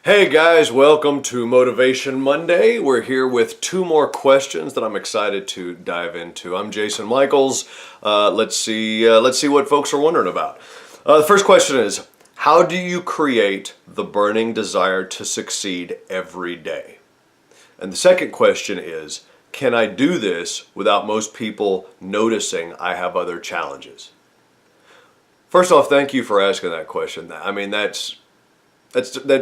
Hey guys, welcome to Motivation Monday. We're here with two more questions that I'm excited to dive into. I'm Jason Michaels. Let's see what folks are wondering about. The first question is, how do you create the burning desire to succeed every day? And the second question is, can I do this without most people noticing I have other challenges? First off, thank you for asking that question. I mean, that's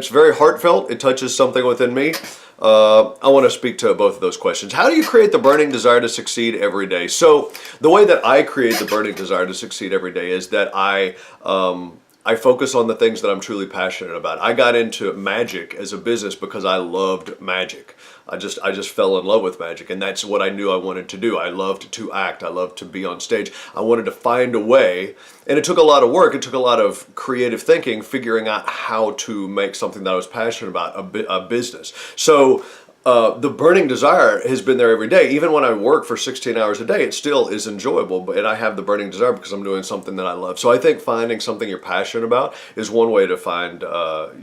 very heartfelt. It touches something within me. I want to speak to both of those questions. How do you create the burning desire to succeed every day? So the way that I create the burning desire to succeed every day is that I focus on the things that I'm truly passionate about. I got into magic as a business because I loved magic. I just fell in love with magic, and that's what I knew I wanted to do. I loved to act. I loved to be on stage. I wanted to find a way, and it took a lot of work. It took a lot of creative thinking, figuring out how to make something that I was passionate about a business. So the burning desire has been there every day. Even when I work for 16 hours a day, it still is enjoyable, and I have the burning desire because I'm doing something that I love. So I think finding something you're passionate about is one way to find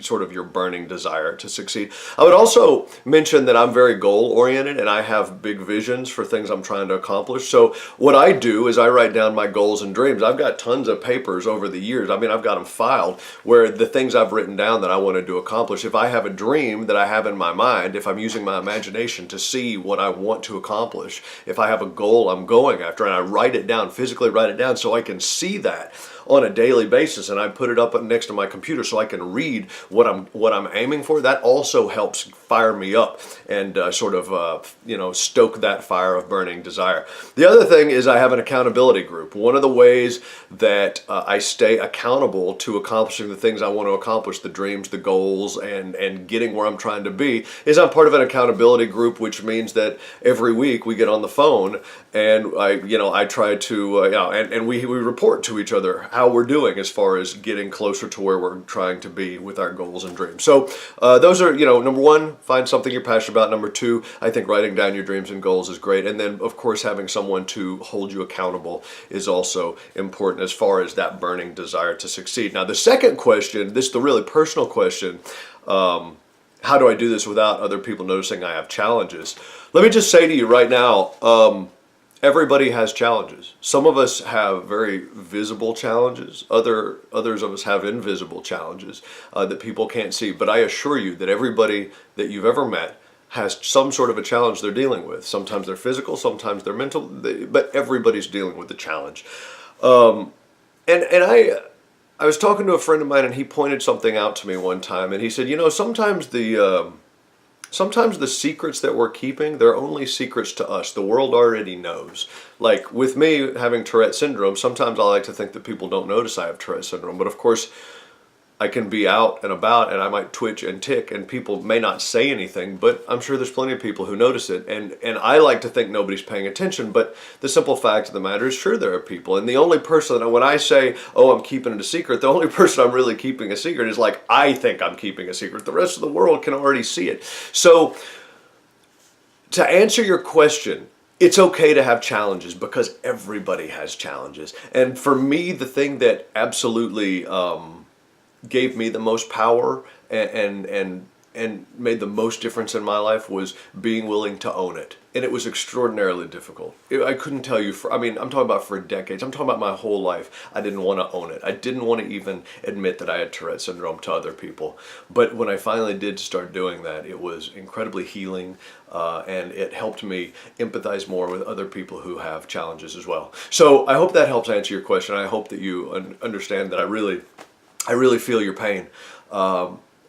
sort of your burning desire to succeed. I would also mention that I'm very goal-oriented, and I have big visions for things I'm trying to accomplish. So what I do is I write down my goals and dreams. I've got tons of papers over the years. I mean, I've got them filed where the things I've written down that I wanted to accomplish. If I have a dream that I have in my mind, if I'm using my imagination to see what I want to accomplish, if I have a goal I'm going after, and I write it down, physically write it down so I can see that on a daily basis, and I put it up next to my computer so I can read what I'm aiming for, that also helps fire me up and stoke that fire of burning desire. The other thing is I have an accountability group. One of the ways that I stay accountable to accomplishing the things I want to accomplish, the dreams, the goals, and getting where I'm trying to be, is I'm part of an accountability group, which means that every week we get on the phone and I try to and we report to each other how we're doing as far as getting closer to where we're trying to be with our goals and dreams. So those are, number one, find something you're passionate about. Number two, I think writing down your dreams and goals is great. And then, of course, having someone to hold you accountable is also important as far as that burning desire to succeed. Now, the second question, this is the really personal question, how do I do this without other people noticing I have challenges? Let me just say to you right now, everybody has challenges. Some of us have very visible challenges. Others of us have invisible challenges that people can't see. But I assure you that everybody that you've ever met has some sort of a challenge they're dealing with. Sometimes they're physical, sometimes they're mental, but everybody's dealing with a challenge. I was talking to a friend of mine, and he pointed something out to me one time, and he said, sometimes the secrets that we're keeping, they're only secrets to us. The world already knows. Like with me having Tourette syndrome, sometimes I like to think that people don't notice I have Tourette syndrome. But of course, I can be out and about and I might twitch and tick and people may not say anything, but I'm sure there's plenty of people who notice it. And I like to think nobody's paying attention, but the simple fact of the matter is, sure, there are people. And the only person, when I say, oh, I'm keeping it a secret, the only person I'm really keeping a secret is like, I think I'm keeping a secret. The rest of the world can already see it. So to answer your question, it's okay to have challenges because everybody has challenges. And for me, the thing that absolutely gave me the most power and made the most difference in my life was being willing to own it. And it was extraordinarily difficult. I couldn't tell you, I'm talking about for decades. I'm talking about my whole life. I didn't want to own it. I didn't want to even admit that I had Tourette syndrome to other people. But when I finally did start doing that, it was incredibly healing, and it helped me empathize more with other people who have challenges as well. So I hope that helps answer your question. I hope that you understand that I really feel your pain.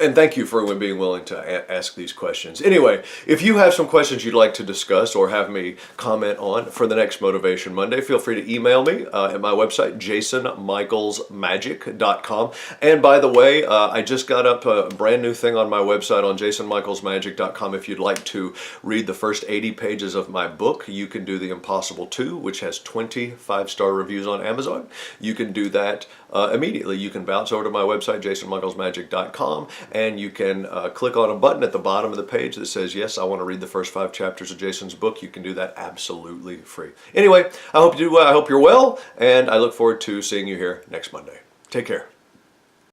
And thank you for being willing to ask these questions. Anyway, if you have some questions you'd like to discuss or have me comment on for the next Motivation Monday, feel free to email me at my website, jasonmichaelsmagic.com. And by the way, I just got up a brand new thing on my website on jasonmichaelsmagic.com. If you'd like to read the first 80 pages of my book, you can do The Impossible 2, which has 20 5-star reviews on Amazon. You can do that immediately. You can bounce over to my website, jasonmichaelsmagic.com, and you can click on a button at the bottom of the page that says, yes, I want to read the first 5 chapters of Jason's book. You can do that absolutely free. Anyway, I hope you're well, and I look forward to seeing you here next Monday. Take care.